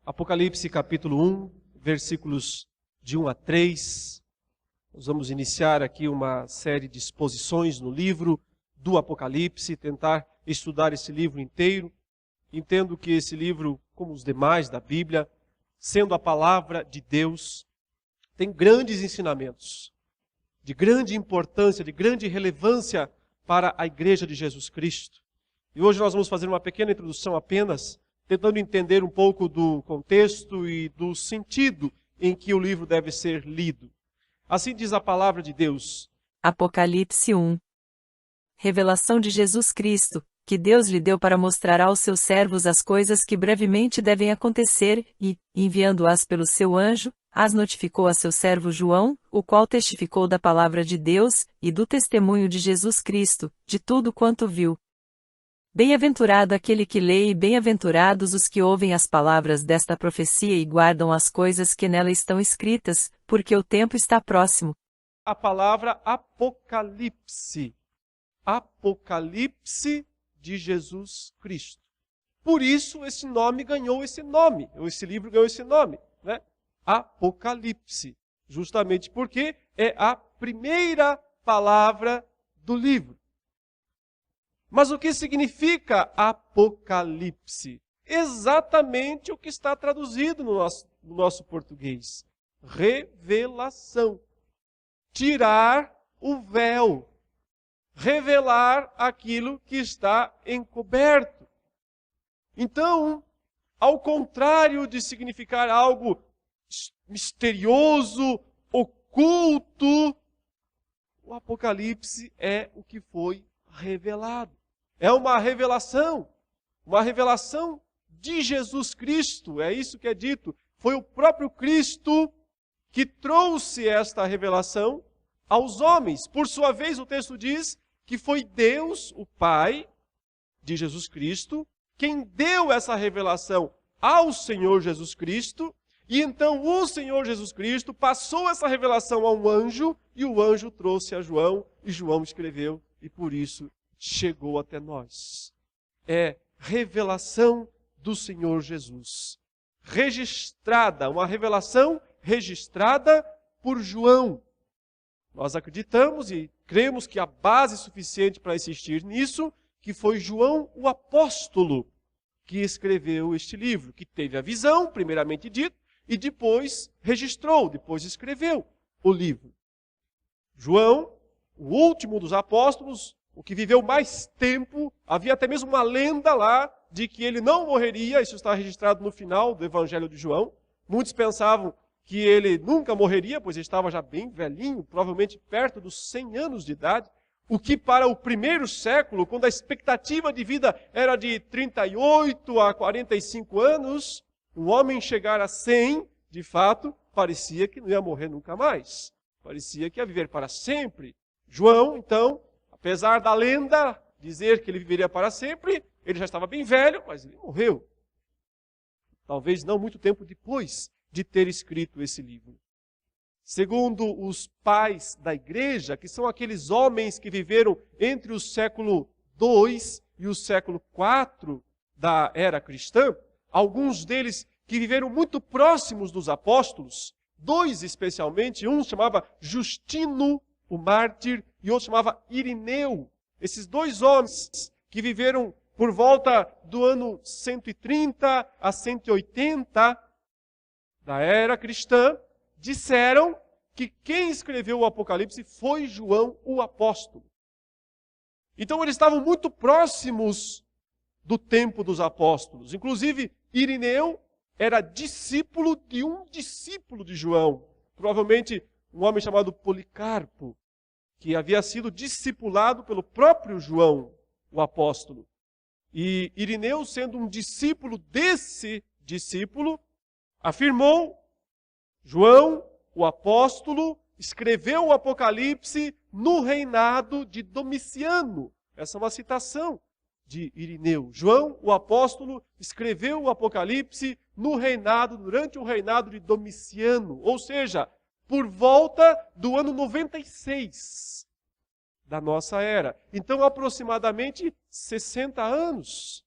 Apocalipse capítulo 1, versículos de 1 a 3. Nós vamos iniciar aqui uma série de exposições no livro do Apocalipse, tentar estudar esse livro inteiro. Entendo que esse livro, como os demais da Bíblia, sendo a palavra de Deus, tem grandes ensinamentos, de grande importância, de grande relevância para a Igreja de Jesus Cristo. E hoje nós vamos fazer uma pequena introdução apenas, tentando entender um pouco do contexto e do sentido em que o livro deve ser lido. Assim diz a palavra de Deus. Apocalipse 1. Revelação de Jesus Cristo, que Deus lhe deu para mostrar aos seus servos as coisas que brevemente devem acontecer, e, enviando-as pelo seu anjo, as notificou a seu servo João, o qual testificou da palavra de Deus, e do testemunho de Jesus Cristo, de tudo quanto viu. Bem-aventurado aquele que lê e bem-aventurados os que ouvem as palavras desta profecia e guardam as coisas que nela estão escritas, porque o tempo está próximo. A palavra Apocalipse. Apocalipse de Jesus Cristo. Por isso esse nome ganhou esse nome, ou esse livro ganhou esse nome, né? Apocalipse. Justamente porque é a primeira palavra do livro. Mas o que significa Apocalipse? Exatamente o que está traduzido no nosso português. Revelação. Tirar o véu. Revelar aquilo que está encoberto. Então, ao contrário de significar algo misterioso, oculto, o Apocalipse é o que foi revelado. É uma revelação de Jesus Cristo, é isso que é dito. Foi o próprio Cristo que trouxe esta revelação aos homens. Por sua vez, o texto diz que foi Deus, o Pai de Jesus Cristo, quem deu essa revelação ao Senhor Jesus Cristo, e então o Senhor Jesus Cristo passou essa revelação a um anjo, e o anjo trouxe a João, e João escreveu, e por isso chegou até nós. É revelação do Senhor Jesus. Registrada, uma revelação registrada por João. Nós acreditamos e cremos que a base suficiente para insistir nisso, que foi João o apóstolo que escreveu este livro, que teve a visão, primeiramente dito, e depois registrou, depois escreveu o livro. João, o último dos apóstolos, o que viveu mais tempo, havia até mesmo uma lenda lá de que ele não morreria, isso está registrado no final do Evangelho de João. Muitos pensavam que ele nunca morreria, pois ele estava já bem velhinho, provavelmente perto dos 100 anos de idade, o que para o primeiro século, quando a expectativa de vida era de 38 a 45 anos, um homem chegar a 100, de fato, parecia que não ia morrer nunca mais. Parecia que ia viver para sempre. João, então, apesar da lenda dizer que ele viveria para sempre, ele já estava bem velho, mas ele morreu. Talvez não muito tempo depois de ter escrito esse livro. Segundo os pais da igreja, que são aqueles homens que viveram entre o século II e o século IV da era cristã, alguns deles que viveram muito próximos dos apóstolos, dois especialmente, um chamava Justino, o mártir, e outro chamava Irineu. Esses dois homens que viveram por volta do ano 130 a 180 da era cristã, disseram que quem escreveu o Apocalipse foi João o apóstolo. Então eles estavam muito próximos do tempo dos apóstolos. Inclusive, Irineu era discípulo de um discípulo de João. Provavelmente um homem chamado Policarpo, que havia sido discipulado pelo próprio João, o apóstolo. E Irineu, sendo um discípulo desse discípulo, afirmou: João, o apóstolo, escreveu o Apocalipse no reinado de Domiciano. Essa é uma citação de Irineu. João, o apóstolo, escreveu o Apocalipse durante o reinado de Domiciano. Ou seja, por volta do ano 96 da nossa era. Então, aproximadamente 60 anos,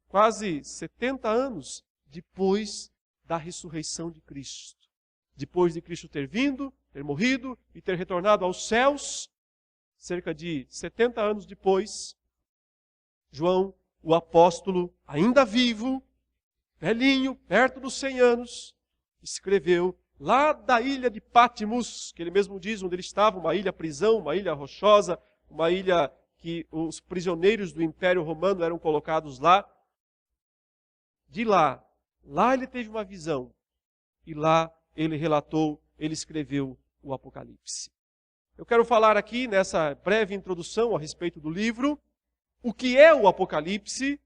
quase 70 anos depois da ressurreição de Cristo. Depois de Cristo ter vindo, ter morrido e ter retornado aos céus, cerca de 70 anos depois, João, o apóstolo, ainda vivo, velhinho, perto dos 100 anos, escreveu lá da ilha de Patmos, que ele mesmo diz onde ele estava, uma ilha prisão, uma ilha rochosa, uma ilha que os prisioneiros do Império Romano eram colocados lá. De lá ele teve uma visão e lá ele relatou, ele escreveu o Apocalipse. Eu quero falar aqui nessa breve introdução a respeito do livro, o que é o Apocalipse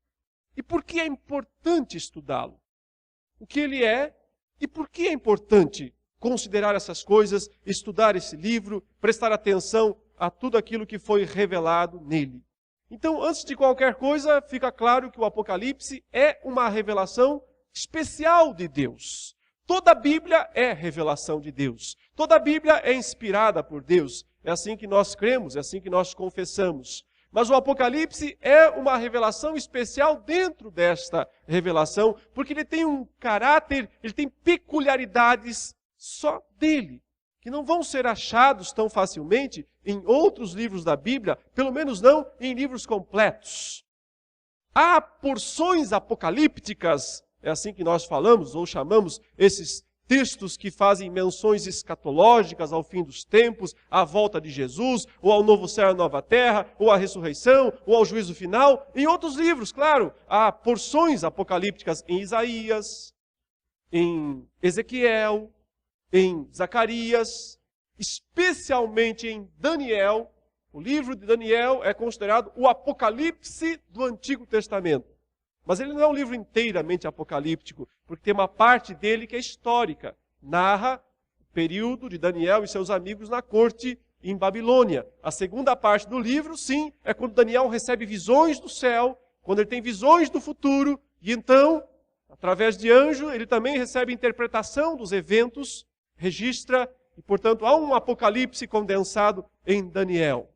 e por que é importante estudá-lo. O que ele é e por que é importante considerar essas coisas, estudar esse livro, prestar atenção a tudo aquilo que foi revelado nele. Então, antes de qualquer coisa, fica claro que o Apocalipse é uma revelação especial de Deus. Toda a Bíblia é revelação de Deus. Toda a Bíblia é inspirada por Deus. É assim que nós cremos, é assim que nós confessamos. Mas o Apocalipse é uma revelação especial dentro desta revelação, porque ele tem um caráter, ele tem peculiaridades só dele, que não vão ser achados tão facilmente em outros livros da Bíblia, pelo menos não em livros completos. Há porções apocalípticas, é assim que nós falamos ou chamamos esses textos que fazem menções escatológicas ao fim dos tempos, à volta de Jesus, ou ao novo céu e nova terra, ou à ressurreição, ou ao juízo final. Em outros livros, claro, há porções apocalípticas em Isaías, em Ezequiel, em Zacarias, especialmente em Daniel. O livro de Daniel é considerado o Apocalipse do Antigo Testamento. Mas ele não é um livro inteiramente apocalíptico, porque tem uma parte dele que é histórica. Narra o período de Daniel e seus amigos na corte em Babilônia. A segunda parte do livro, sim, é quando Daniel recebe visões do céu, quando ele tem visões do futuro, e então, através de anjo, ele também recebe interpretação dos eventos, registra, e portanto há um apocalipse condensado em Daniel.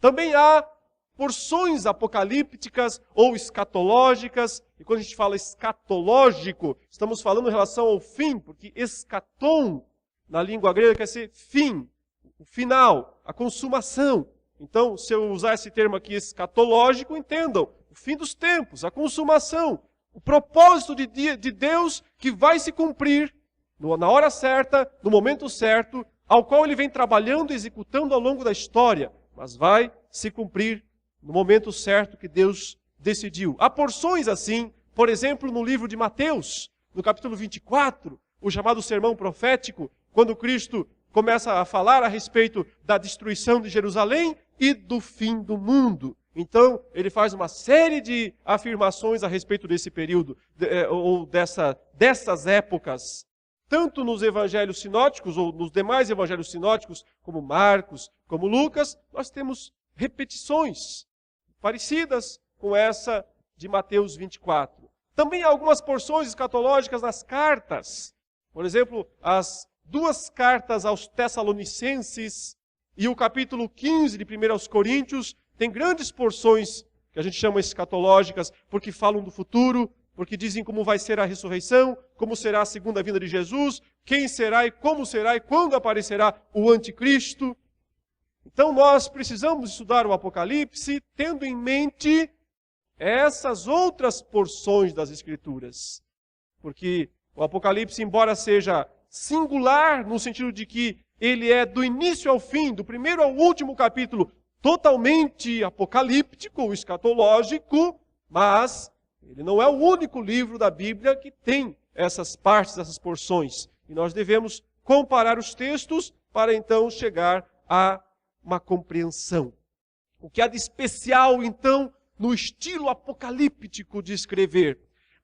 Também há porções apocalípticas ou escatológicas, e quando a gente fala escatológico, estamos falando em relação ao fim, porque escatom, na língua grega, quer dizer fim, o final, a consumação. Então, se eu usar esse termo aqui escatológico, entendam, o fim dos tempos, a consumação, o propósito de Deus que vai se cumprir na hora certa, no momento certo, ao qual ele vem trabalhando e executando ao longo da história, mas vai se cumprir no momento certo que Deus decidiu. Há porções assim, por exemplo, no livro de Mateus, no capítulo 24, o chamado sermão profético, quando Cristo começa a falar a respeito da destruição de Jerusalém e do fim do mundo. Então, ele faz uma série de afirmações a respeito desse período, ou dessas épocas, tanto nos evangelhos sinóticos, ou nos demais evangelhos sinóticos, como Marcos, como Lucas, nós temos repetições parecidas com essa de Mateus 24. Também há algumas porções escatológicas nas cartas. Por exemplo, as 2 cartas aos Tessalonicenses e o capítulo 15 de 1 aos Coríntios tem grandes porções que a gente chama escatológicas, porque falam do futuro, porque dizem como vai ser a ressurreição, como será a segunda vinda de Jesus, quem será e quando aparecerá o anticristo. Então nós precisamos estudar o Apocalipse tendo em mente essas outras porções das Escrituras. Porque o Apocalipse, embora seja singular no sentido de que ele é do início ao fim, do primeiro ao último capítulo, totalmente apocalíptico ou escatológico, mas ele não é o único livro da Bíblia que tem essas partes, essas porções. E nós devemos comparar os textos para então chegar a uma compreensão. O que há de especial, então, no estilo apocalíptico de escrever?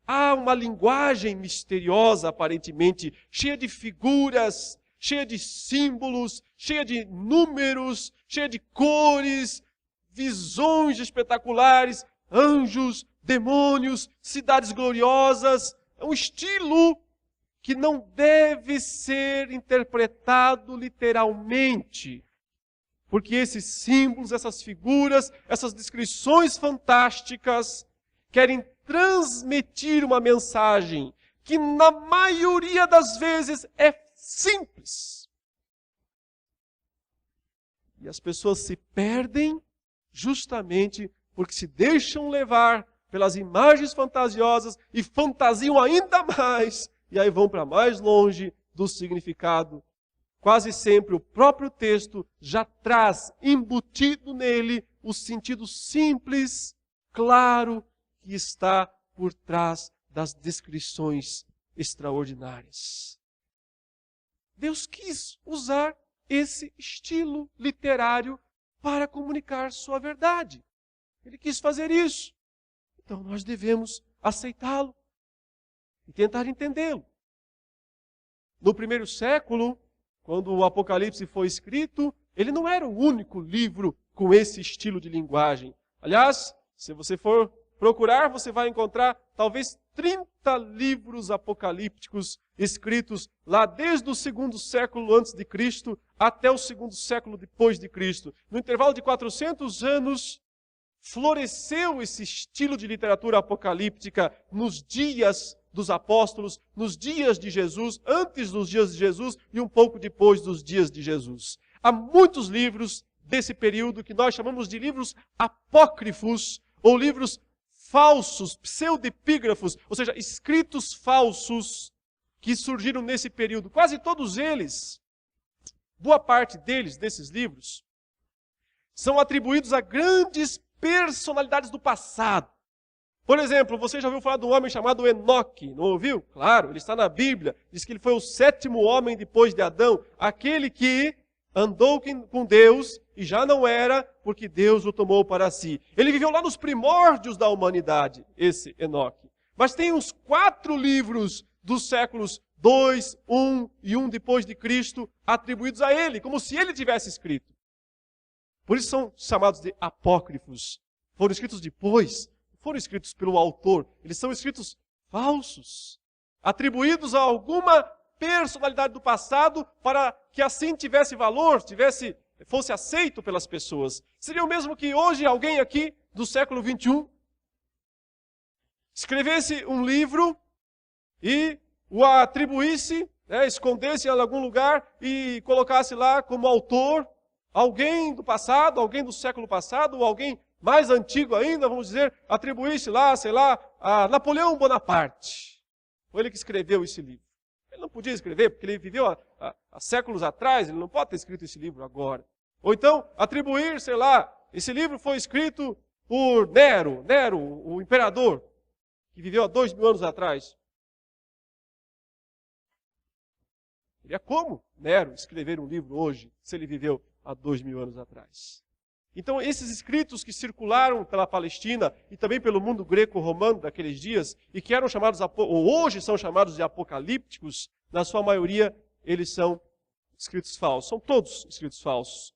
Há uma linguagem misteriosa, aparentemente, cheia de figuras, cheia de símbolos, cheia de números, cheia de cores, visões espetaculares, anjos, demônios, cidades gloriosas. É um estilo que não deve ser interpretado literalmente. Porque esses símbolos, essas figuras, essas descrições fantásticas querem transmitir uma mensagem que na maioria das vezes é simples. E as pessoas se perdem justamente porque se deixam levar pelas imagens fantasiosas e fantasiam ainda mais, e aí vão para mais longe do significado. Quase sempre o próprio texto já traz embutido nele o sentido simples, claro, que está por trás das descrições extraordinárias. Deus quis usar esse estilo literário para comunicar sua verdade. Ele quis fazer isso. Então nós devemos aceitá-lo e tentar entendê-lo. No primeiro século, quando o Apocalipse foi escrito, ele não era o único livro com esse estilo de linguagem. Aliás, se você for procurar, você vai encontrar talvez 30 livros apocalípticos escritos lá desde o segundo século antes de Cristo até o segundo século depois de Cristo. No intervalo de 400 anos, floresceu esse estilo de literatura apocalíptica nos dias dos apóstolos, nos dias de Jesus, antes dos dias de Jesus e um pouco depois dos dias de Jesus. Há muitos livros desse período que nós chamamos de livros apócrifos ou livros falsos, pseudepígrafos, ou seja, escritos falsos que surgiram nesse período. Quase todos eles, boa parte deles, desses livros, são atribuídos a grandes personalidades do passado. Por exemplo, você já ouviu falar de um homem chamado Enoque, não ouviu? Claro, ele está na Bíblia, diz que ele foi o 7º homem depois de Adão, aquele que andou com Deus e já não era, porque Deus o tomou para si. Ele viveu lá nos primórdios da humanidade, esse Enoque. Mas tem uns 4 livros dos séculos 2, 1 e 1 depois de Cristo atribuídos a ele, como se ele tivesse escrito. Por isso são chamados de apócrifos. Foram escritos depois, foram escritos pelo autor. Eles são escritos falsos, atribuídos a alguma personalidade do passado para que assim tivesse valor, fosse aceito pelas pessoas. Seria o mesmo que hoje alguém aqui do século 21 escrevesse um livro e o atribuísse, escondesse em algum lugar e colocasse lá como autor alguém do passado, alguém do século passado, ou alguém mais antigo ainda, vamos dizer, atribuísse lá, sei lá, a Napoleão Bonaparte. Foi ele que escreveu esse livro. Ele não podia escrever, porque ele viveu há séculos atrás, ele não pode ter escrito esse livro agora. Ou então, atribuir, sei lá, esse livro foi escrito por Nero, o imperador, que viveu há 2000 anos atrás. Seria como Nero escrever um livro hoje, se ele viveu há 2000 anos atrás? Então, esses escritos que circularam pela Palestina e também pelo mundo greco-romano daqueles dias, e que eram chamados, ou hoje são chamados de apocalípticos, na sua maioria, eles são escritos falsos. São todos escritos falsos.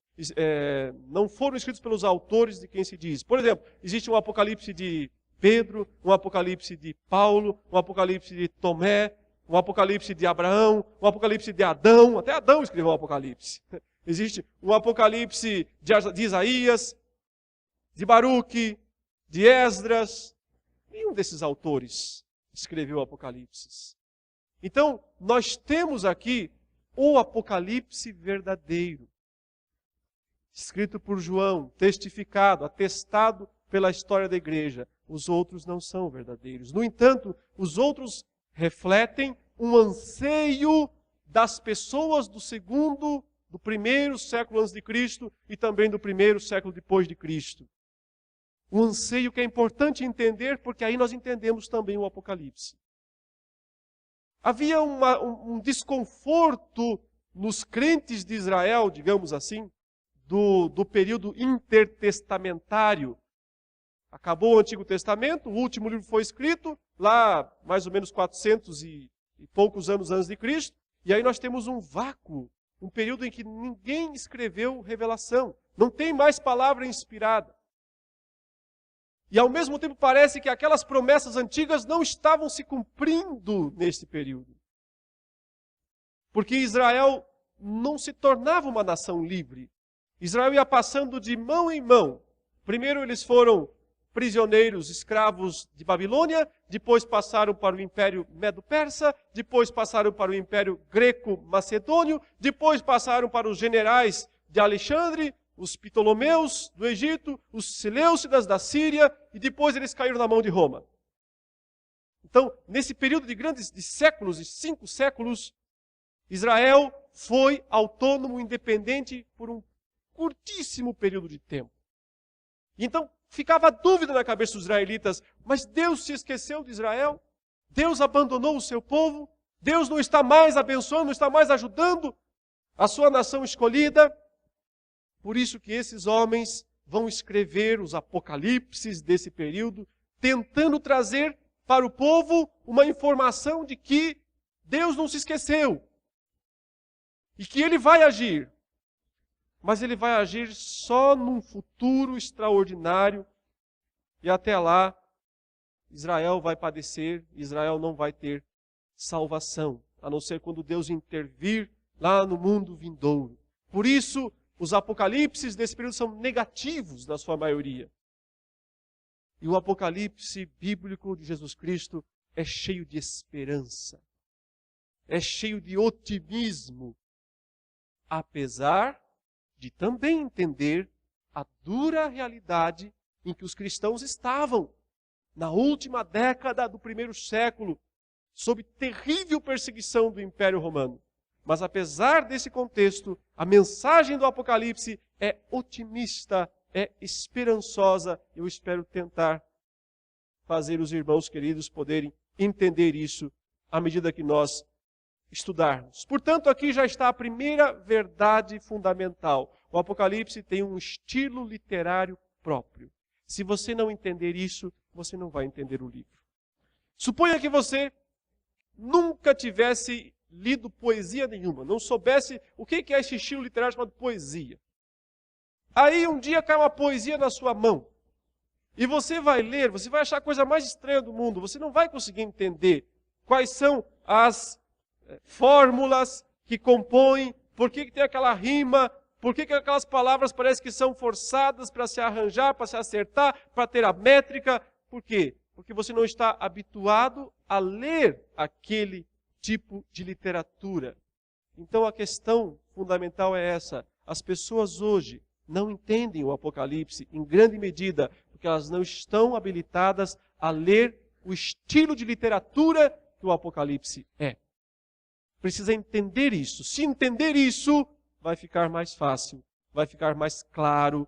Não foram escritos pelos autores de quem se diz. Por exemplo, existe um apocalipse de Pedro, um apocalipse de Paulo, um apocalipse de Tomé, um apocalipse de Abraão, um apocalipse de Adão. Até Adão escreveu um apocalipse. Existe um apocalipse de Isaías, de Baruque, de Esdras. Nenhum desses autores escreveu apocalipses. Então, nós temos aqui o apocalipse verdadeiro, escrito por João, testificado, atestado pela história da igreja. Os outros não são verdadeiros. No entanto, os outros refletem um anseio das pessoas do primeiro século antes de Cristo e também do primeiro século depois de Cristo. Um anseio que é importante entender, porque aí nós entendemos também o Apocalipse. Havia um desconforto nos crentes de Israel, digamos assim, do período intertestamentário. Acabou o Antigo Testamento, o último livro foi escrito lá mais ou menos 400 e poucos anos antes de Cristo, e aí nós temos um vácuo, um período em que ninguém escreveu revelação. Não tem mais palavra inspirada. E ao mesmo tempo parece que aquelas promessas antigas não estavam se cumprindo nesse período. Porque Israel não se tornava uma nação livre. Israel ia passando de mão em mão. Primeiro eles foram prisioneiros, escravos de Babilônia, depois passaram para o Império Medo-Persa, depois passaram para o Império Greco-Macedônio, depois passaram para os generais de Alexandre, os Ptolomeus do Egito, os Seleucidas da Síria, e depois eles caíram na mão de Roma. Então, nesse período de séculos, de 5 séculos, Israel foi autônomo, independente por um curtíssimo período de tempo. Então, ficava a dúvida na cabeça dos israelitas, mas Deus se esqueceu de Israel? Deus abandonou o seu povo? Deus não está mais abençoando, não está mais ajudando a sua nação escolhida? Por isso que esses homens vão escrever os apocalipses desse período, tentando trazer para o povo uma informação de que Deus não se esqueceu e que Ele vai agir. Mas Ele vai agir só num futuro extraordinário e até lá Israel vai padecer, Israel não vai ter salvação, a não ser quando Deus intervir lá no mundo vindouro. Por isso, os apocalipses desse período são negativos na sua maioria. E o apocalipse bíblico de Jesus Cristo é cheio de esperança, é cheio de otimismo, apesar de também entender a dura realidade em que os cristãos estavam na última década do primeiro século, sob terrível perseguição do Império Romano. Mas apesar desse contexto, a mensagem do Apocalipse é otimista, é esperançosa. Eu espero tentar fazer os irmãos queridos poderem entender isso à medida que nós estudarmos. Portanto, aqui já está a primeira verdade fundamental. O Apocalipse tem um estilo literário próprio. Se você não entender isso, você não vai entender o livro. Suponha que você nunca tivesse lido poesia nenhuma, não soubesse o que é esse estilo literário chamado poesia. Aí um dia cai uma poesia na sua mão. E você vai ler, você vai achar a coisa mais estranha do mundo. Você não vai conseguir entender quais são as fórmulas que compõem, por que tem aquela rima, por que aquelas palavras parecem que são forçadas para se arranjar, para se acertar, para ter a métrica. Por quê? Porque você não está habituado a ler aquele tipo de literatura. Então a questão fundamental é essa. As pessoas hoje não entendem o Apocalipse em grande medida porque elas não estão habilitadas a ler o estilo de literatura que o Apocalipse é. Precisa entender isso. Se entender isso, vai ficar mais fácil, vai ficar mais claro,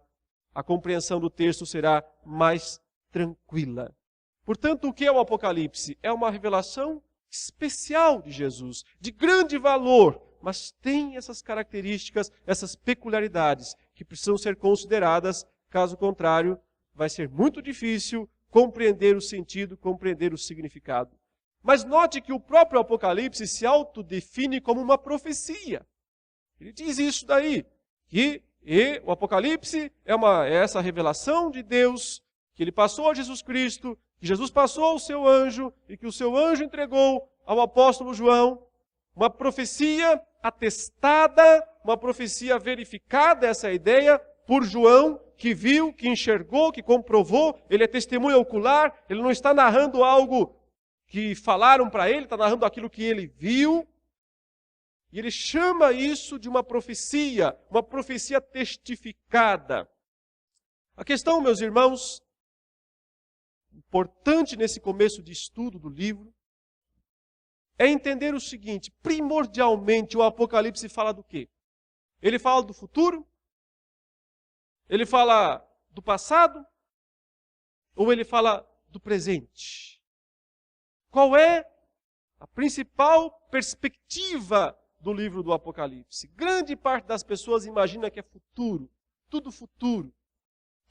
a compreensão do texto será mais tranquila. Portanto, o que é o Apocalipse? É uma revelação especial de Jesus, de grande valor, mas tem essas características, essas peculiaridades que precisam ser consideradas, caso contrário, vai ser muito difícil compreender o sentido, compreender o significado. Mas note que o próprio Apocalipse se autodefine como uma profecia. Ele diz isso daí, que o Apocalipse é essa revelação de Deus, que ele passou a Jesus Cristo, que Jesus passou ao seu anjo e que o seu anjo entregou ao apóstolo João, uma profecia atestada, uma profecia verificada, essa ideia, por João, que viu, que enxergou, que comprovou, ele é testemunha ocular, ele não está narrando algo que falaram para ele, está narrando aquilo que ele viu. E ele chama isso de uma profecia testificada. A questão, meus irmãos, importante nesse começo de estudo do livro, é entender o seguinte: primordialmente o Apocalipse fala do quê? Ele fala do futuro? Ele fala do passado? Ou ele fala do presente? Qual é a principal perspectiva do livro do Apocalipse? Grande parte das pessoas imagina que é futuro, tudo futuro.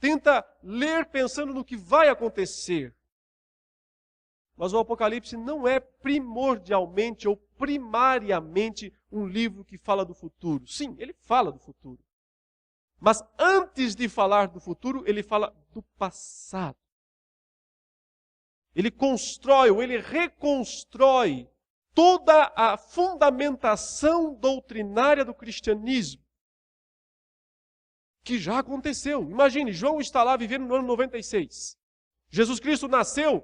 Tenta ler pensando no que vai acontecer. Mas o Apocalipse não é primordialmente ou primariamente um livro que fala do futuro. Sim, ele fala do futuro. Mas antes de falar do futuro, ele fala do passado. Ele constrói ou ele reconstrói toda a fundamentação doutrinária do cristianismo, que já aconteceu. Imagine, João está lá vivendo no ano 96. Jesus Cristo nasceu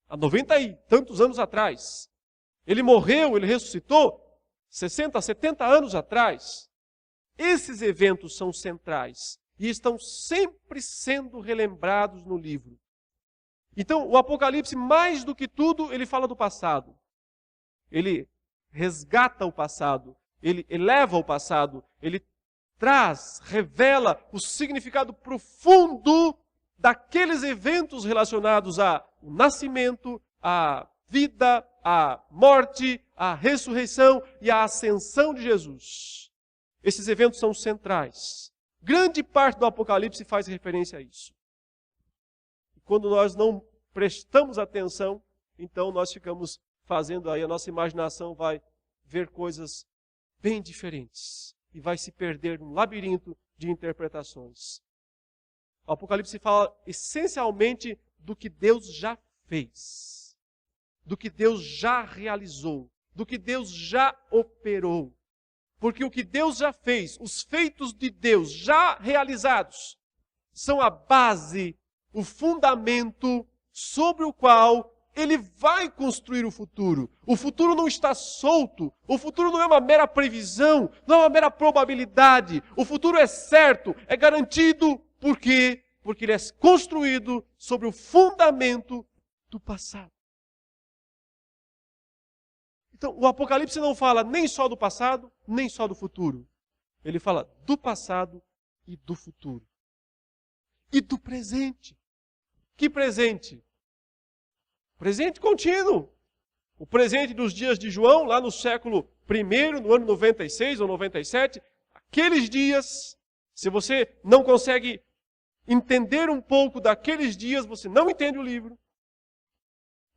há 90 e tantos anos atrás. Ele morreu, ele ressuscitou 60, 70 anos atrás. Esses eventos são centrais e estão sempre sendo relembrados no livro. Então, o Apocalipse, mais do que tudo, ele fala do passado. Ele resgata o passado, ele eleva o passado, ele traz, revela o significado profundo daqueles eventos relacionados ao nascimento, à vida, à morte, à ressurreição e à ascensão de Jesus. Esses eventos são centrais. Grande parte do Apocalipse faz referência a isso. E quando nós não prestamos atenção, então nós ficamos fazendo aí, a nossa imaginação vai ver coisas bem diferentes e vai se perder num labirinto de interpretações. O Apocalipse fala essencialmente do que Deus já fez, do que Deus já realizou, do que Deus já operou. Porque o que Deus já fez, os feitos de Deus já realizados, são a base, o fundamento sobre o qual Ele vai construir o futuro. O futuro não está solto, o futuro não é uma mera previsão, não é uma mera probabilidade. O futuro é certo, é garantido. Por quê? Porque ele é construído sobre o fundamento do passado. Então, o Apocalipse não fala nem só do passado, nem só do futuro. Ele fala do passado e do futuro. E do presente. Que presente? Presente contínuo. O presente dos dias de João, lá no século I, no ano 96 ou 97, aqueles dias, se você não consegue entender um pouco daqueles dias, você não entende o livro.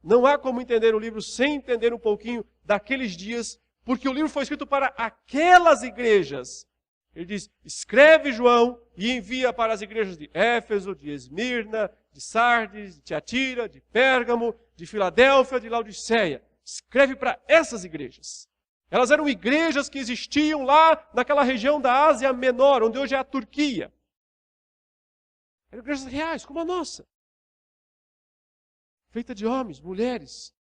Não há como entender o livro sem entender um pouquinho daqueles dias, porque o livro foi escrito para aquelas igrejas. Ele diz, escreve João e envia para as igrejas de Éfeso, de Esmirna, de Sardes, de Tiatira, de Pérgamo, de Filadélfia, de Laodiceia. Escreve para essas igrejas. Elas eram igrejas que existiam lá naquela região da Ásia Menor, onde hoje é a Turquia. Eram igrejas reais, como a nossa. Feita de homens, mulheres,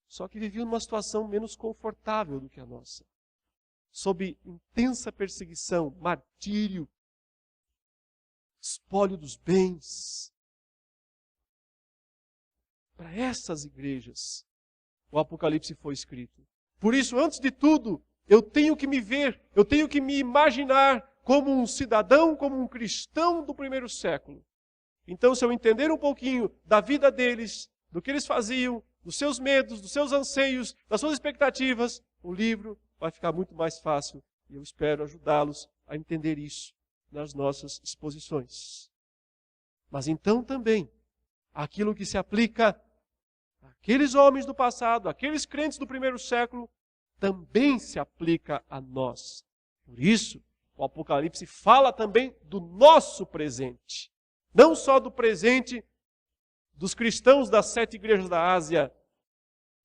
só que viviam numa situação menos confortável do que a nossa. Sob intensa perseguição, martírio, espólio dos bens. Para essas igrejas, o Apocalipse foi escrito. Por isso, antes de tudo, eu tenho que me ver, eu tenho que me imaginar como um cidadão, como um cristão do primeiro século. Então, se eu entender um pouquinho da vida deles, do que eles faziam, dos seus medos, dos seus anseios, das suas expectativas, o livro vai ficar muito mais fácil. E eu espero ajudá-los a entender isso nas nossas exposições. Mas então também, aquilo que se aplica àqueles homens do passado, àqueles crentes do primeiro século, também se aplica a nós. Por isso, o Apocalipse fala também do nosso presente. Não só do presente dos cristãos das 7 igrejas da Ásia,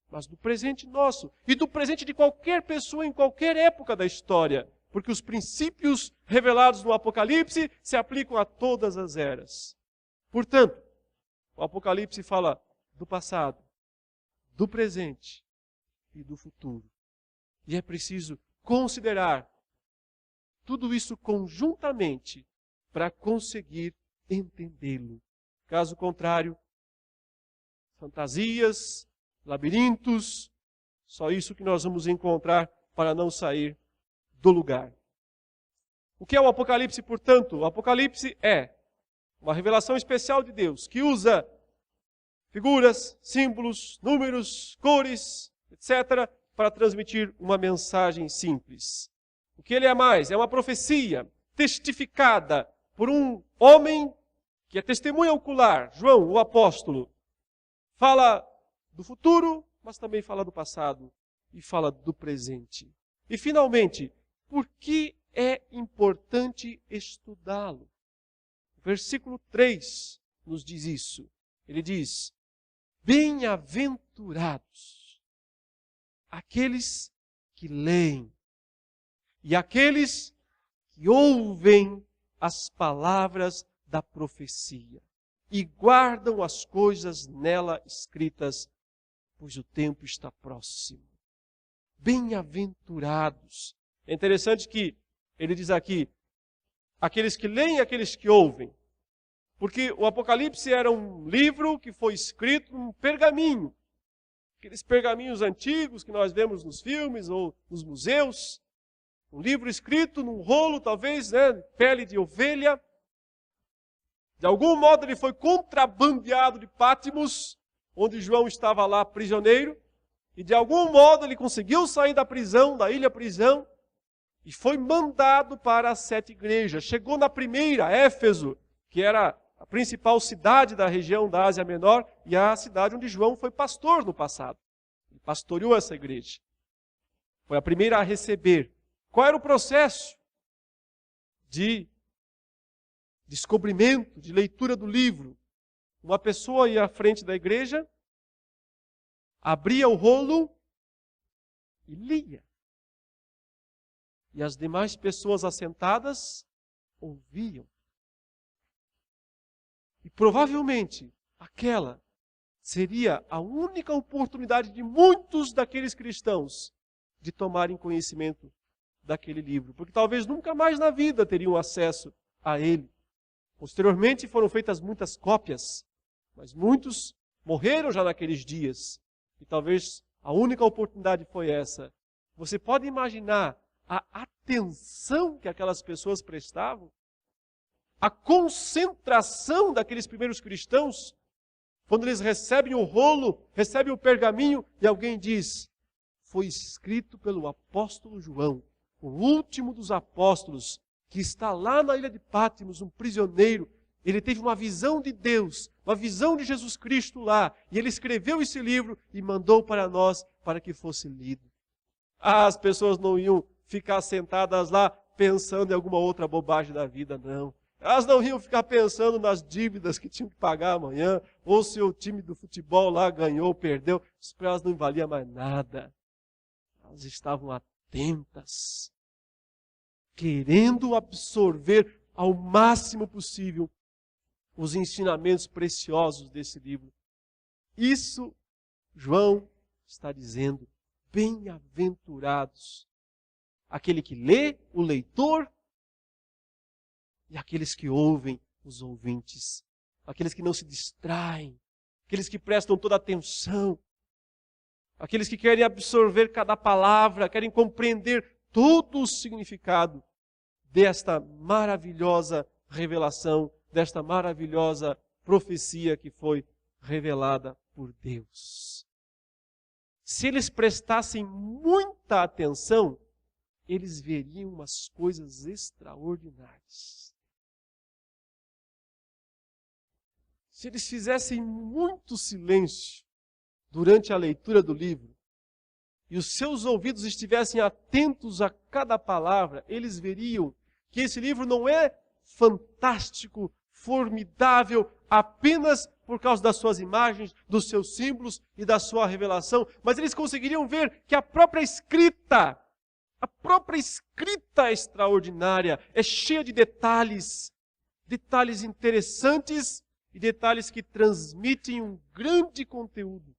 mas do presente nosso e do presente de qualquer pessoa em qualquer época da história, porque os princípios revelados no Apocalipse se aplicam a todas as eras. Portanto, o Apocalipse fala do passado, do presente e do futuro. E é preciso considerar tudo isso conjuntamente para conseguir entendê-lo. Caso contrário, fantasias, labirintos, só isso que nós vamos encontrar para não sair do lugar. O que é o Apocalipse, portanto? O Apocalipse é uma revelação especial de Deus, que usa figuras, símbolos, números, cores, etc., para transmitir uma mensagem simples. O que ele é mais? É uma profecia testificada por um homem que é testemunha ocular, João, o apóstolo. Fala do futuro, mas também fala do passado e fala do presente. E finalmente, por que é importante estudá-lo? O versículo 3 nos diz isso. Ele diz, bem-aventurados aqueles que leem e aqueles que ouvem as palavras da profecia. e guardam as coisas nela escritas, pois o tempo está próximo. Bem-aventurados. É interessante que ele diz aqui, aqueles que leem e aqueles que ouvem. Porque o Apocalipse era um livro que foi escrito num pergaminho. Aqueles pergaminhos antigos que nós vemos nos filmes ou nos museus. Um livro escrito num rolo, talvez, pele de ovelha. De algum modo ele foi contrabandeado de Pátimos, onde João estava lá prisioneiro. E de algum modo ele conseguiu sair da prisão, da ilha-prisão, e foi mandado para as 7 igrejas. Chegou na primeira, Éfeso, que era a principal cidade da região da Ásia Menor e a cidade onde João foi pastor no passado. Ele pastoreou essa igreja. Foi a primeira a receber. Qual era o processo de descobrimento, de leitura do livro? Uma pessoa ia à frente da igreja, abria o rolo e lia. E as demais pessoas assentadas ouviam. E provavelmente aquela seria a única oportunidade de muitos daqueles cristãos de tomarem conhecimento daquele livro. Porque talvez nunca mais na vida teriam acesso a ele. Posteriormente foram feitas muitas cópias, mas muitos morreram já naqueles dias. E talvez a única oportunidade foi essa. Você pode imaginar a atenção que aquelas pessoas prestavam? A concentração daqueles primeiros cristãos, quando eles recebem o rolo, recebem o pergaminho, e alguém diz, foi escrito pelo apóstolo João, o último dos apóstolos, que está lá na ilha de Pátimos, um prisioneiro. Ele teve uma visão de Deus, uma visão de Jesus Cristo lá, e ele escreveu esse livro e mandou para nós, para que fosse lido. As pessoas não iam ficar sentadas lá pensando em alguma outra bobagem da vida, não. Elas não iam ficar pensando nas dívidas que tinham que pagar amanhã, ou se o time do futebol lá ganhou ou perdeu. Isso para elas não valia mais nada. Elas estavam atentas, querendo absorver ao máximo possível os ensinamentos preciosos desse livro. Isso João está dizendo, bem-aventurados. Aquele que lê, o leitor, e aqueles que ouvem, os ouvintes. Aqueles que não se distraem, aqueles que prestam toda a atenção, aqueles que querem absorver cada palavra, querem compreender todo o significado desta maravilhosa revelação, desta maravilhosa profecia que foi revelada por Deus. Se eles prestassem muita atenção, eles veriam umas coisas extraordinárias. Se eles fizessem muito silêncio durante a leitura do livro, e os seus ouvidos estivessem atentos a cada palavra, eles veriam que esse livro não é fantástico, formidável, apenas por causa das suas imagens, dos seus símbolos e da sua revelação, mas eles conseguiriam ver que a própria escrita é extraordinária, é cheia de detalhes interessantes e detalhes que transmitem um grande conteúdo.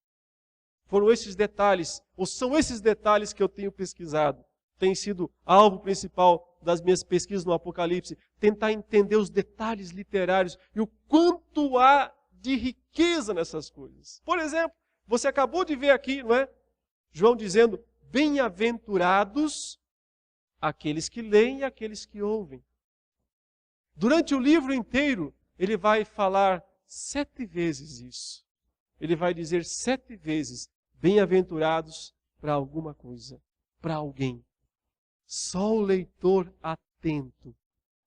Foram esses detalhes, ou são esses detalhes que eu tenho pesquisado. Tem sido alvo principal das minhas pesquisas no Apocalipse, tentar entender os detalhes literários e o quanto há de riqueza nessas coisas. Por exemplo, você acabou de ver aqui, não é? João dizendo, bem-aventurados aqueles que leem e aqueles que ouvem. Durante o livro inteiro, ele vai falar 7 vezes isso. Ele vai dizer 7 vezes, bem-aventurados para alguma coisa, para alguém. Só o leitor atento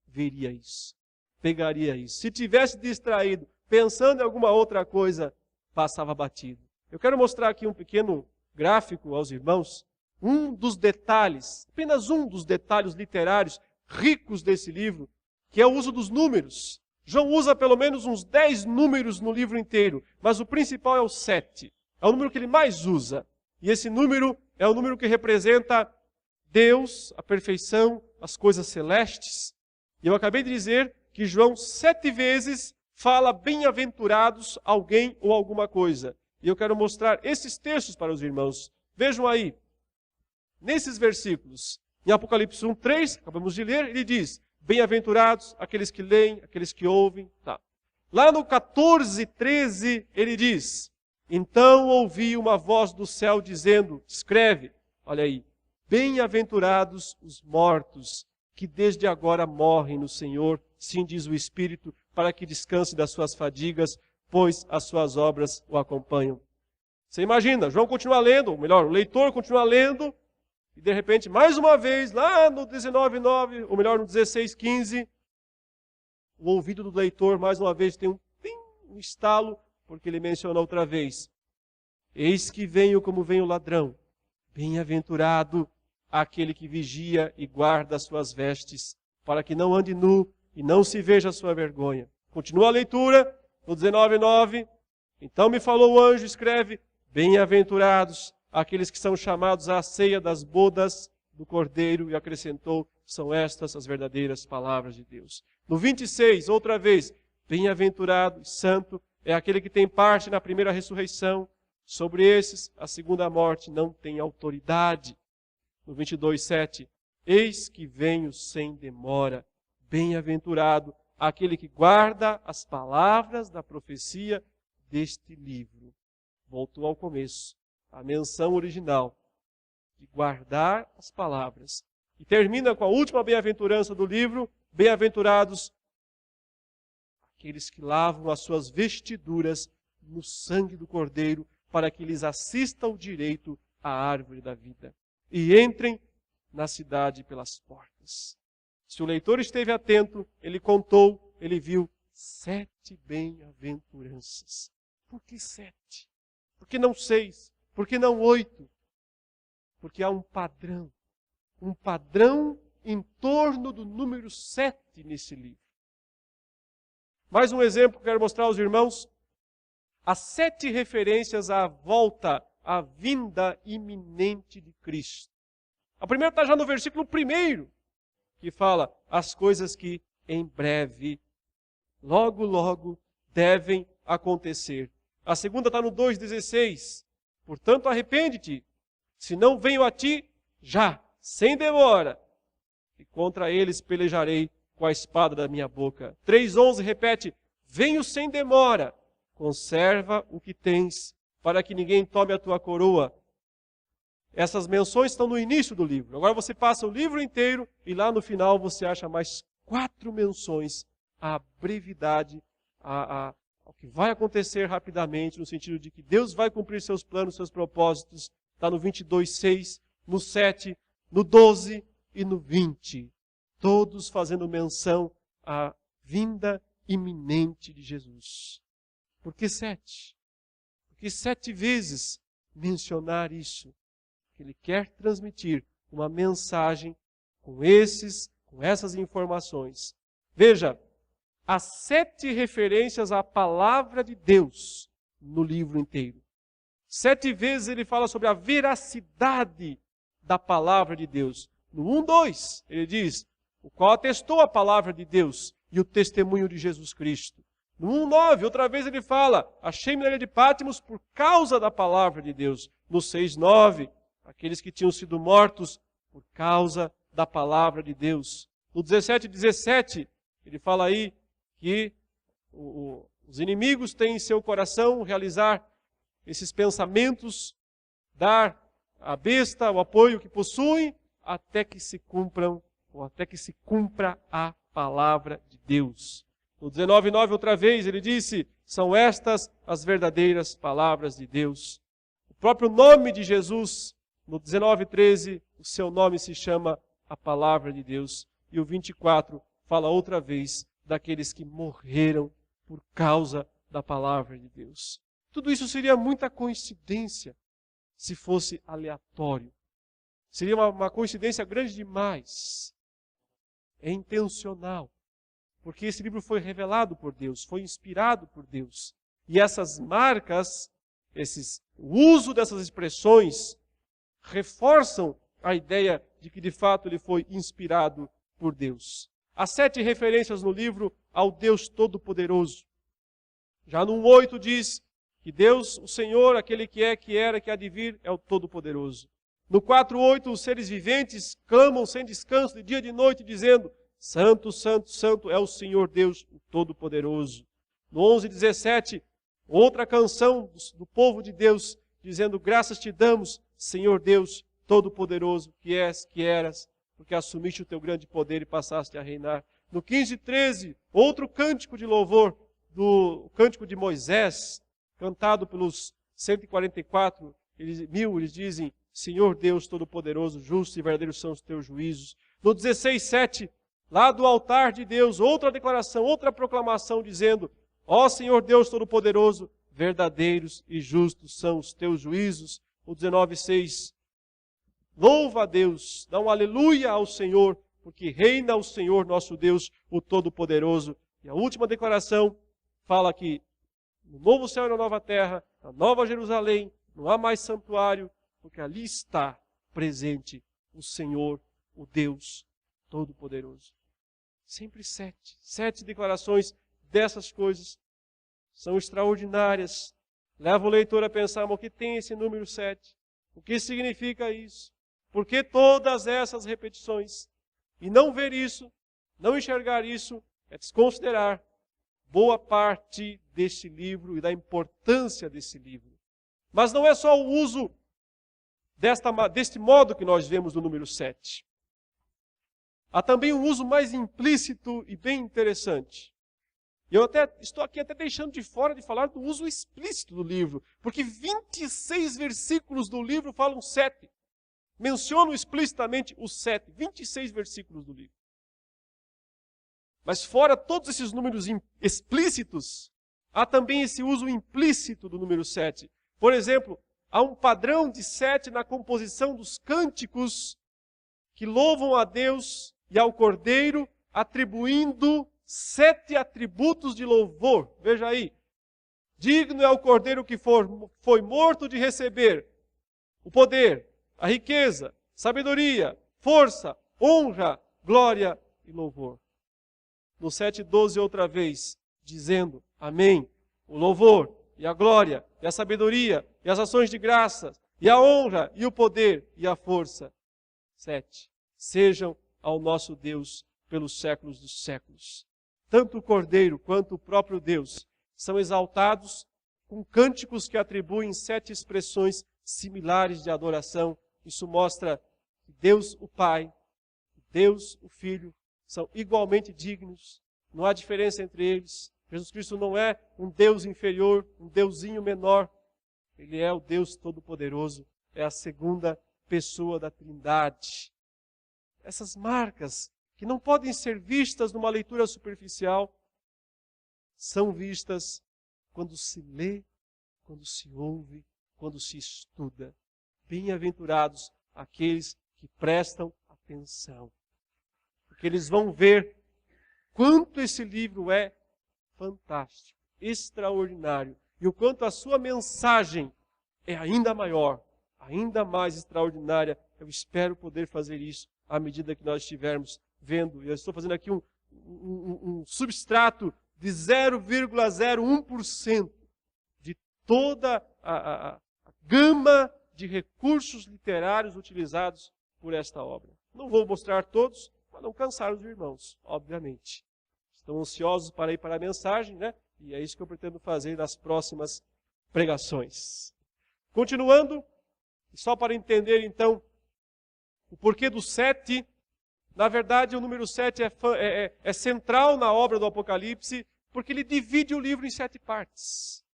veria isso, pegaria isso. Se tivesse distraído, pensando em alguma outra coisa, passava batido. Eu quero mostrar aqui um pequeno gráfico aos irmãos, um dos detalhes, apenas um dos detalhes literários ricos desse livro, que é o uso dos números. João usa pelo menos uns 10 números no livro inteiro, mas o principal é o 7. É o número que ele mais usa. E esse número é o número que representa Deus, a perfeição, as coisas celestes. E eu acabei de dizer que João 7 vezes fala bem-aventurados alguém ou alguma coisa. E eu quero mostrar esses textos para os irmãos. Vejam aí, nesses versículos, em Apocalipse 1:3, acabamos de ler, ele diz, bem-aventurados aqueles que leem, aqueles que ouvem. Tá. Lá no 14:13, ele diz, então ouvi uma voz do céu dizendo, escreve, olha aí, bem-aventurados os mortos, que desde agora morrem no Senhor, sim diz o Espírito, para que descanse das suas fadigas, pois as suas obras o acompanham. Você imagina, João continua lendo, ou melhor, o leitor continua lendo, e de repente, mais uma vez, lá no 19:9, ou melhor, no 16:15, o ouvido do leitor, mais uma vez, tem um estalo, porque ele menciona outra vez. Eis que venho como vem o ladrão. Bem-aventurado aquele que vigia e guarda as suas vestes, para que não ande nu e não se veja a sua vergonha. Continua a leitura, no 19:9. Então me falou o anjo, escreve, bem-aventurados aqueles que são chamados à ceia das bodas do Cordeiro, e acrescentou, são estas as verdadeiras palavras de Deus. No 26, outra vez, bem-aventurado e santo é aquele que tem parte na primeira ressurreição. Sobre esses, a segunda morte não tem autoridade. No 22:7, eis que venho sem demora. Bem-aventurado aquele que guarda as palavras da profecia deste livro. Voltou ao começo, a menção original de guardar as palavras. E termina com a última bem-aventurança do livro, bem-aventurados aqueles que lavam as suas vestiduras no sangue do Cordeiro, para que lhes assista o direito à árvore da vida, e entrem na cidade pelas portas. Se o leitor esteve atento, ele contou, ele viu 7 bem-aventuranças. Por que 7? Por que não 6? Por que não 8? Porque há um padrão em torno do número 7 nesse livro. Mais um exemplo que eu quero mostrar aos irmãos. As 7 referências à volta, à vinda iminente de Cristo. A primeira está já no versículo 1, que fala as coisas que em breve, logo, logo, devem acontecer. A segunda está no 2,16. Portanto, arrepende-te, se não venho a ti, já, sem demora, e contra eles pelejarei com a espada da minha boca. 3,11 repete, venho sem demora, conserva o que tens, para que ninguém tome a tua coroa. Essas menções estão no início do livro. Agora você passa o livro inteiro e lá no final você acha mais 4 menções à brevidade, ao que vai acontecer rapidamente, no sentido de que Deus vai cumprir seus planos, seus propósitos. Está no 22:6, no 7, no 12 e no 20. Todos fazendo menção à vinda iminente de Jesus. Por que 7? Porque 7 vezes mencionar isso. Ele quer transmitir uma mensagem com essas informações. Veja, há 7 referências à palavra de Deus no livro inteiro. 7 vezes ele fala sobre a veracidade da palavra de Deus. No 1:2, ele diz, o qual atestou a palavra de Deus e o testemunho de Jesus Cristo. No 1:9, outra vez ele fala, achei-me na ilha de Patmos por causa da palavra de Deus. No 6:9, aqueles que tinham sido mortos por causa da palavra de Deus. No 17:17, ele fala aí que os inimigos têm em seu coração realizar esses pensamentos, dar à besta o apoio que possuem, até que se cumpra a palavra de Deus. No 19:9, outra vez, ele disse, são estas as verdadeiras palavras de Deus. O próprio nome de Jesus, no 19:13, o seu nome se chama a palavra de Deus. E o 24 fala outra vez daqueles que morreram por causa da palavra de Deus. Tudo isso seria muita coincidência se fosse aleatório. Seria uma coincidência grande demais. É intencional. Porque esse livro foi revelado por Deus, foi inspirado por Deus. E essas marcas, o uso dessas expressões, reforçam a ideia de que de fato ele foi inspirado por Deus. Há 7 referências no livro ao Deus Todo-Poderoso. Já no 1:8 diz que Deus, o Senhor, aquele que é, que era, que há de vir, é o Todo-Poderoso. No 4:8, os seres viventes clamam sem descanso de dia e de noite, dizendo: Santo, Santo, Santo é o Senhor Deus, o Todo-Poderoso. No 11:17, outra canção do povo de Deus, dizendo: Graças te damos, Senhor Deus, Todo-Poderoso, que és, que eras, porque assumiste o teu grande poder e passaste a reinar. No 15:13, outro cântico de louvor, do cântico de Moisés, cantado pelos 144 mil, eles dizem: Senhor Deus Todo-Poderoso, justo e verdadeiro são os teus juízos. No 16:7, lá do altar de Deus, outra declaração, outra proclamação, dizendo: Ó Senhor Deus Todo-Poderoso, verdadeiros e justos são os teus juízos. O 19:6, louva a Deus, dá um aleluia ao Senhor, porque reina o Senhor nosso Deus, o Todo-Poderoso. E a última declaração fala que no novo céu e na nova terra, na nova Jerusalém, não há mais santuário, porque ali está presente o Senhor, o Deus Todo-Poderoso. Sempre 7 declarações dessas coisas são extraordinárias. Leva o leitor a pensar: mas o que tem esse número 7? O que significa isso? Por que todas essas repetições? E não ver isso, não enxergar isso, é desconsiderar boa parte deste livro e da importância desse livro. Mas não é só o uso deste modo que nós vemos no número 7. Há também um uso mais implícito e bem interessante. Eu estou aqui até deixando de fora de falar do uso explícito do livro, porque 26 versículos do livro falam 7. Mencionam explicitamente os 7, 26 versículos do livro. Mas fora todos esses números explícitos, há também esse uso implícito do número 7. Por exemplo, há um padrão de 7 na composição dos cânticos que louvam a Deus e ao Cordeiro, atribuindo 7 atributos de louvor. Veja aí. Digno é o Cordeiro que foi morto de receber o poder, a riqueza, sabedoria, força, honra, glória e louvor. No 7:12 outra vez, dizendo: Amém. O louvor e a glória e a sabedoria e as ações de graça e a honra e o poder e a força. 7. Sejam ao nosso Deus pelos séculos dos séculos. Tanto o Cordeiro quanto o próprio Deus são exaltados com cânticos que atribuem 7 expressões similares de adoração. Isso mostra que Deus o Pai, Deus o Filho, são igualmente dignos. Não há diferença entre eles. Jesus Cristo não é um Deus inferior, um deusinho menor. Ele é o Deus Todo-Poderoso. É a segunda pessoa da Trindade. Essas marcas, que não podem ser vistas numa leitura superficial, são vistas quando se lê, quando se ouve, quando se estuda. Bem-aventurados aqueles que prestam atenção. Porque eles vão ver quanto esse livro é fantástico, extraordinário, e o quanto a sua mensagem é ainda maior, ainda mais extraordinária. Eu espero poder fazer isso à medida que nós estivermos vendo. Eu estou fazendo aqui um substrato de 0,01% de toda a gama de recursos literários utilizados por esta obra. Não vou mostrar todos, para não cansar os irmãos, obviamente. Estão ansiosos para ir para a mensagem, né? E é isso que eu pretendo fazer nas próximas pregações. Continuando, só para entender então o porquê do 7, na verdade o número 7 é central na obra do Apocalipse, porque ele divide o livro em 7 partes.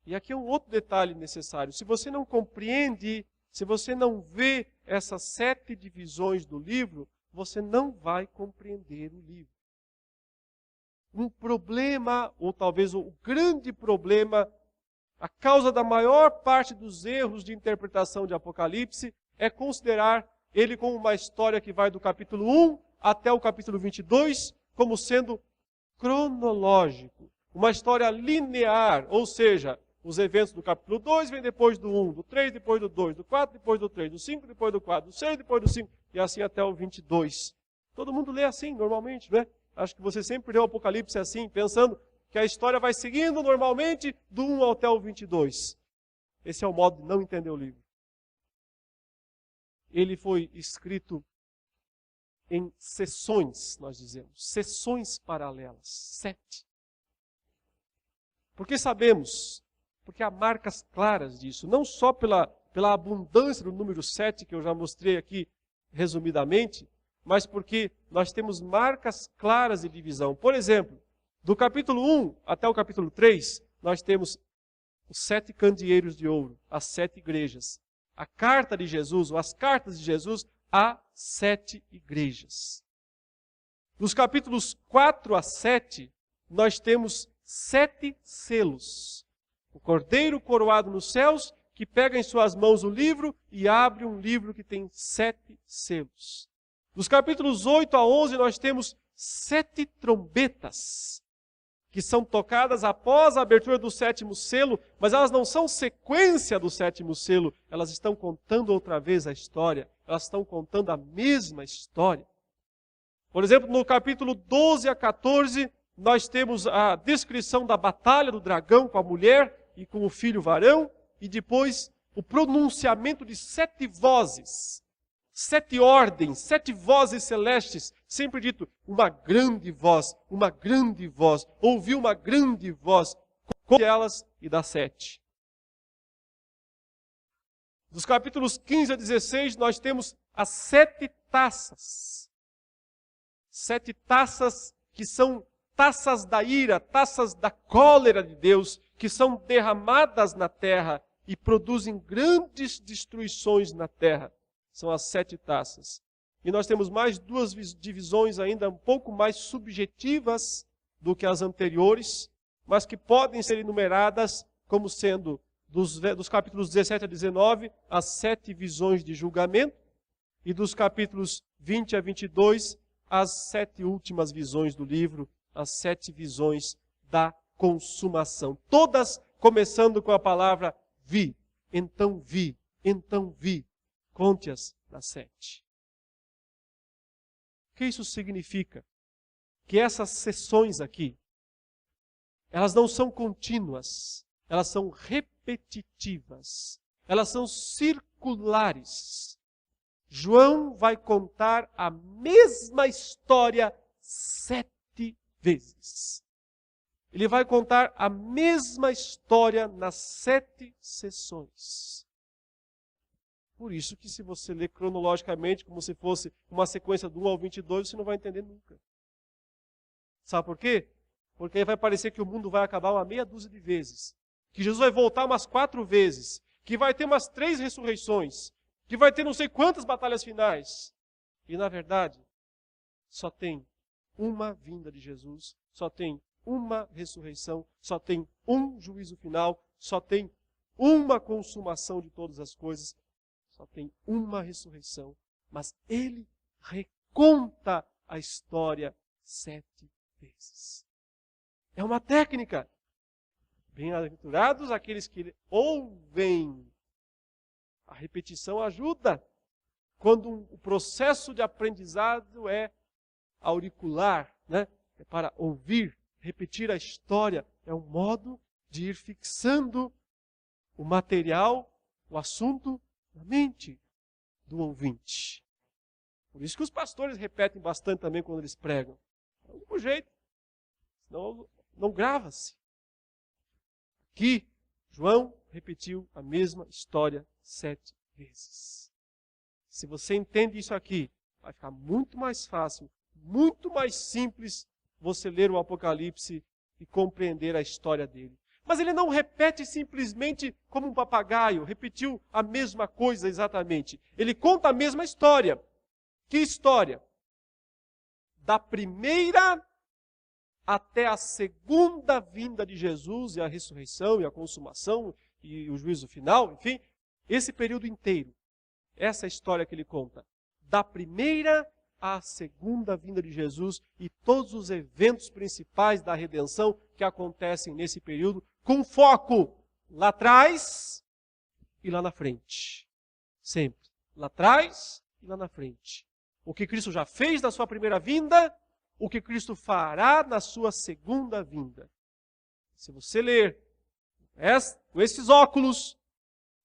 E aqui é um outro detalhe necessário. Se você não compreende, se você não vê essas 7 divisões do livro, você não vai compreender o livro. Um problema, ou talvez o grande problema, a causa da maior parte dos erros de interpretação de Apocalipse, é considerar ele como uma história que vai do capítulo 1 até o capítulo 22, como sendo cronológico. Uma história linear, ou seja, os eventos do capítulo 2 vêm depois do 1, do 3 depois do 2, do 4 depois do 3, do 5 depois do 4, do 6 depois do 5, e assim até o 22. Todo mundo lê assim, normalmente, não é? Acho que você sempre lê o Apocalipse assim, pensando que a história vai seguindo normalmente do 1 até o 22. Esse é o modo de não entender o livro. Ele foi escrito em sessões, nós dizemos, sessões paralelas, 7. Porque sabemos, porque há marcas claras disso, não só pela abundância do número 7, que eu já mostrei aqui resumidamente, mas porque nós temos marcas claras de divisão. Por exemplo, do capítulo 1 até o capítulo 3, nós temos os 7 candeeiros de ouro, as 7 igrejas. A carta de Jesus, ou as cartas de Jesus, há 7 igrejas. Dos capítulos 4 a 7, nós temos 7 selos. O cordeiro coroado nos céus, que pega em suas mãos o livro e abre um livro que tem 7 selos. Dos capítulos 8 a 11, nós temos 7 trombetas, que são tocadas após a abertura do 7º selo, mas elas não são sequência do 7º selo, elas estão contando outra vez a história, elas estão contando a mesma história. Por exemplo, no capítulo 12 a 14, nós temos a descrição da batalha do dragão com a mulher e com o filho varão, e depois o pronunciamento de 7 vozes, 7 ordens, 7 vozes celestes, sempre dito, uma grande voz, ouvi uma grande voz, com elas e dá 7. Dos capítulos 15 a 16, nós temos as 7 taças. 7 taças que são taças da ira, taças da cólera de Deus, que são derramadas na terra e produzem grandes destruições na terra. São as 7 taças. E nós temos mais 2 divisões ainda um pouco mais subjetivas do que as anteriores, mas que podem ser enumeradas como sendo, dos capítulos 17 a 19, as 7 visões de julgamento, e dos capítulos 20 a 22, as 7 últimas visões do livro, as 7 visões da consumação. Todas começando com a palavra vi, então vi, então vi. Conte-as nas 7. O que isso significa? Que essas sessões aqui, elas não são contínuas, elas são repetitivas, elas são circulares. João vai contar a mesma história 7 vezes. Ele vai contar a mesma história nas 7 sessões. Por isso que se você ler cronologicamente, como se fosse uma sequência do 1 ao 22, você não vai entender nunca. Sabe por quê? Porque aí vai parecer que o mundo vai acabar uma meia dúzia de vezes. Que Jesus vai voltar umas 4 vezes. Que vai ter umas 3 ressurreições. Que vai ter não sei quantas batalhas finais. E na verdade, só tem uma vinda de Jesus, só tem uma ressurreição, só tem um juízo final, só tem uma consumação de todas as coisas. Só tem uma ressurreição, mas ele reconta a história 7 vezes. É uma técnica. Bem-aventurados aqueles que ouvem. A repetição ajuda. Quando o processo de aprendizado é auricular, né? É para ouvir, repetir a história. É um modo de ir fixando o material, o assunto, na mente do ouvinte. Por isso que os pastores repetem bastante também quando eles pregam. É o único jeito. Senão não grava-se. Aqui, João repetiu a mesma história 7 vezes. Se você entende isso aqui, vai ficar muito mais fácil, muito mais simples você ler o Apocalipse e compreender a história dele. Mas ele não repete simplesmente como um papagaio, repetiu a mesma coisa exatamente. Ele conta a mesma história. Que história? Da primeira até a segunda vinda de Jesus e a ressurreição e a consumação e o juízo final, enfim, esse período inteiro. Essa é a história que ele conta. Da primeira à segunda vinda de Jesus e todos os eventos principais da redenção que acontecem nesse período, com foco lá atrás e lá na frente. Sempre. Lá atrás e lá na frente. O que Cristo já fez na sua primeira vinda, o que Cristo fará na sua segunda vinda. Se você ler com esses óculos,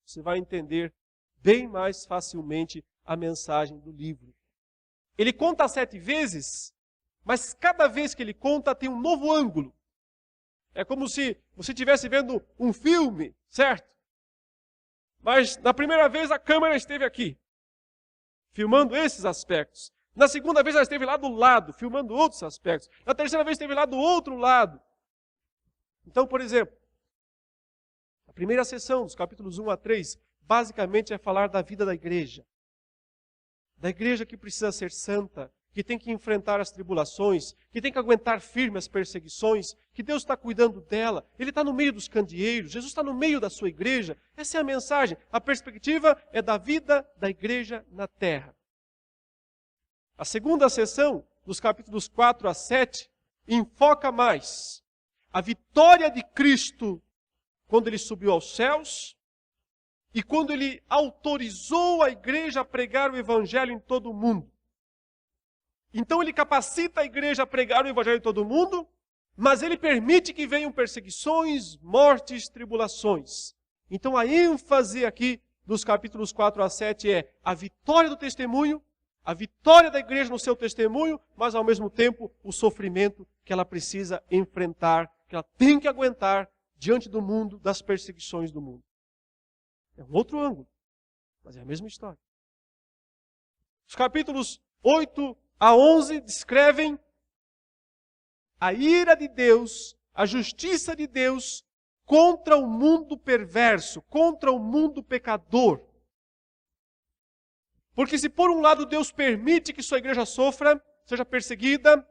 você vai entender bem mais facilmente a mensagem do livro. Ele conta 7 vezes, mas cada vez que ele conta tem um novo ângulo. É como se você estivesse vendo um filme, certo? Mas na primeira vez a câmera esteve aqui, filmando esses aspectos. Na segunda vez ela esteve lá do lado, filmando outros aspectos. Na terceira vez esteve lá do outro lado. Então, por exemplo, a primeira sessão, dos capítulos 1 a 3, basicamente é falar da vida da igreja. Da igreja que precisa ser santa, que tem que enfrentar as tribulações, que tem que aguentar firme as perseguições, que Deus está cuidando dela, Ele está no meio dos candeeiros, Jesus está no meio da sua igreja. Essa é a mensagem. A perspectiva é da vida da igreja na terra. A segunda sessão, dos capítulos 4 a 7, enfoca mais a vitória de Cristo quando Ele subiu aos céus e quando Ele autorizou a igreja a pregar o Evangelho em todo o mundo. Então Ele capacita a igreja a pregar o Evangelho em todo o mundo, mas Ele permite que venham perseguições, mortes, tribulações. Então a ênfase aqui dos capítulos 4 a 7 é a vitória do testemunho, a vitória da igreja no seu testemunho, mas ao mesmo tempo o sofrimento que ela precisa enfrentar, que ela tem que aguentar diante do mundo, das perseguições do mundo. É um outro ângulo, mas é a mesma história. Os capítulos 8 a 11 descrevem a ira de Deus, a justiça de Deus contra o mundo perverso, contra o mundo pecador. Porque se por um lado Deus permite que sua igreja sofra, seja perseguida,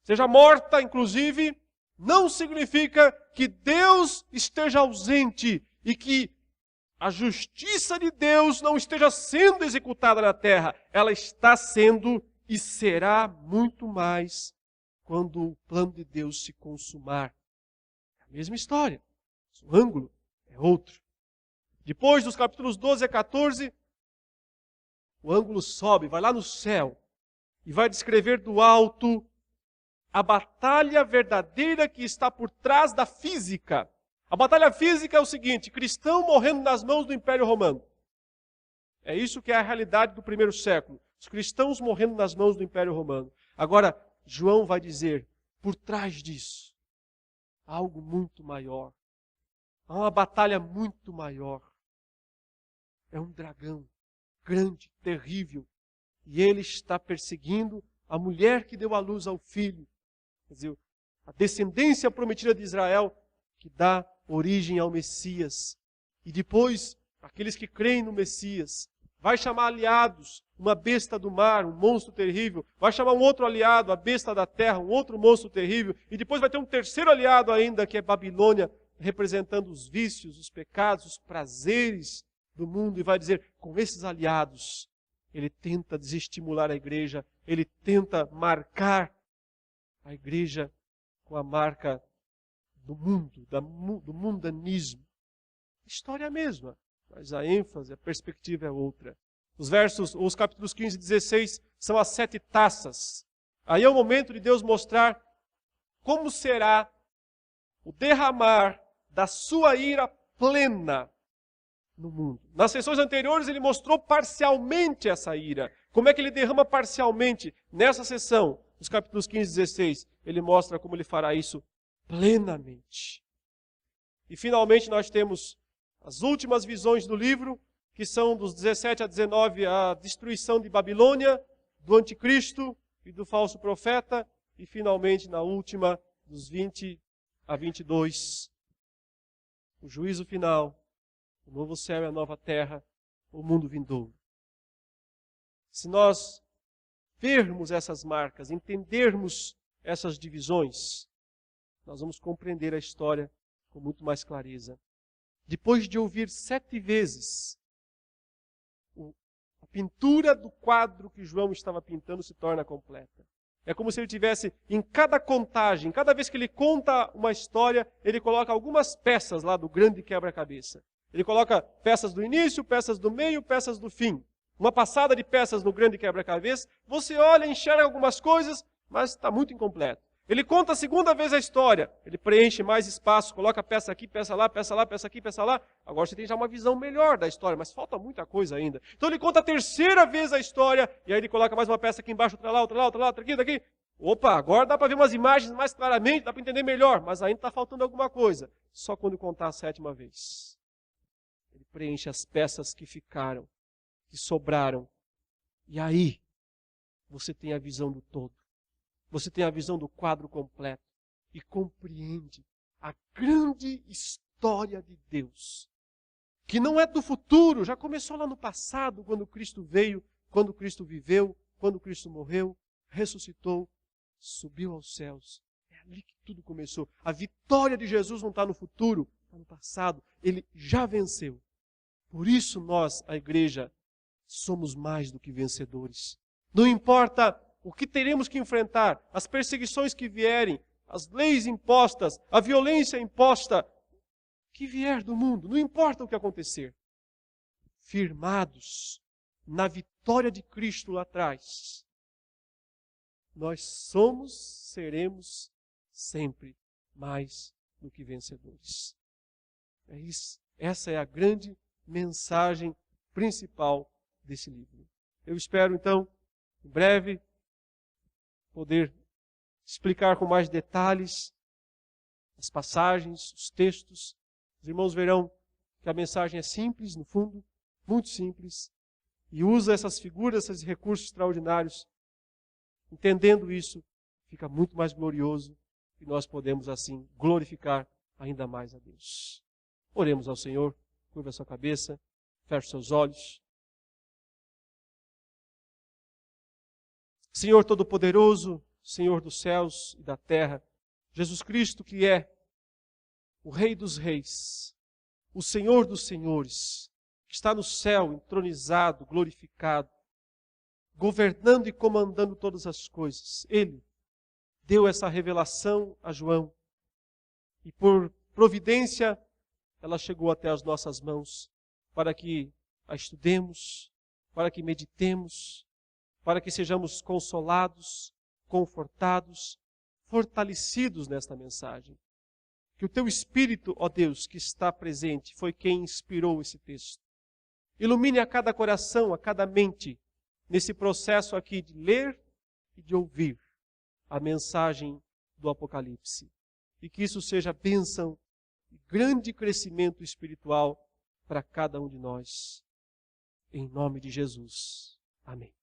seja morta inclusive, não significa que Deus esteja ausente e que a justiça de Deus não esteja sendo executada na terra. Ela está sendo e será muito mais quando o plano de Deus se consumar. É a mesma história, o ângulo é outro. Depois dos capítulos 12 a 14, o ângulo sobe, vai lá no céu e vai descrever do alto a batalha verdadeira que está por trás da física. A batalha física é o seguinte: cristão morrendo nas mãos do Império Romano. É isso que é a realidade do primeiro século. Os cristãos morrendo nas mãos do Império Romano. Agora, João vai dizer, por trás disso, há algo muito maior. Há uma batalha muito maior. É um dragão grande, terrível. E ele está perseguindo a mulher que deu à luz ao filho. Quer dizer, a descendência prometida de Israel que dá origem ao Messias. E depois, aqueles que creem no Messias, vai chamar aliados, uma besta do mar, um monstro terrível. Vai chamar um outro aliado, a besta da terra, um outro monstro terrível. E depois vai ter um terceiro aliado ainda, que é Babilônia, representando os vícios, os pecados, os prazeres do mundo. E vai dizer, com esses aliados, ele tenta desestimular a igreja, ele tenta marcar a igreja com a marca do mundo, do mundanismo. A história é a mesma, mas a ênfase, a perspectiva é outra. Os capítulos 15 e 16 são as 7 taças. Aí é o momento de Deus mostrar como será o derramar da sua ira plena no mundo. Nas sessões anteriores ele mostrou parcialmente essa ira. Como é que ele derrama parcialmente? Nessa sessão, nos capítulos 15 e 16, ele mostra como ele fará isso plenamente. E finalmente nós temos as últimas visões do livro, que são dos 17 a 19, a destruição de Babilônia, do anticristo e do falso profeta, e finalmente na última, dos 20 a 22, o juízo final, o novo céu e a nova terra, o mundo vindouro. Se nós vermos essas marcas, entendermos essas divisões, nós vamos compreender a história com muito mais clareza. Depois de ouvir 7 vezes, a pintura do quadro que João estava pintando se torna completa. É como se ele tivesse, em cada contagem, cada vez que ele conta uma história, ele coloca algumas peças lá do grande quebra-cabeça. Ele coloca peças do início, peças do meio, peças do fim. Uma passada de peças no grande quebra-cabeça. Você olha, enxerga algumas coisas, mas está muito incompleto. Ele conta a segunda vez a história. Ele preenche mais espaço, coloca peça aqui, peça lá, peça lá, peça aqui, peça lá. Agora você tem já uma visão melhor da história, mas falta muita coisa ainda. Então ele conta a terceira vez a história, e aí ele coloca mais uma peça aqui embaixo, outra lá, outra lá, outra lá, outra aqui, daqui. Opa, agora dá para ver umas imagens mais claramente, dá para entender melhor, mas ainda está faltando alguma coisa. Só quando contar a sétima vez. Ele preenche as peças que ficaram, que sobraram. E aí, você tem a visão do todo. Você tem a visão do quadro completo e compreende a grande história de Deus, que não é do futuro, já começou lá no passado, quando Cristo veio, quando Cristo viveu, quando Cristo morreu, ressuscitou, subiu aos céus. É ali que tudo começou. A vitória de Jesus não está no futuro, está no passado. Ele já venceu. Por isso nós, a igreja, somos mais do que vencedores. Não importa o que teremos que enfrentar, as perseguições que vierem, as leis impostas, a violência imposta, que vier do mundo, não importa o que acontecer. Firmados na vitória de Cristo lá atrás, nós seremos sempre mais do que vencedores. É isso. Essa é a grande mensagem principal desse livro. Eu espero, então, em breve, poder explicar com mais detalhes as passagens, os textos. Os irmãos verão que a mensagem é simples, no fundo, muito simples, e usa essas figuras, esses recursos extraordinários. Entendendo isso, fica muito mais glorioso e nós podemos, assim, glorificar ainda mais a Deus. Oremos ao Senhor, curva a sua cabeça, feche seus olhos. Senhor Todo-Poderoso, Senhor dos céus e da terra, Jesus Cristo, que é o Rei dos reis, o Senhor dos senhores, que está no céu, entronizado, glorificado, governando e comandando todas as coisas. Ele deu essa revelação a João e por providência ela chegou até as nossas mãos para que a estudemos, para que meditemos, para que sejamos consolados, confortados, fortalecidos nesta mensagem. Que o Teu Espírito, ó Deus, que está presente, foi quem inspirou esse texto. Ilumine a cada coração, a cada mente, nesse processo aqui de ler e de ouvir a mensagem do Apocalipse. E que isso seja bênção e grande crescimento espiritual para cada um de nós. Em nome de Jesus. Amém.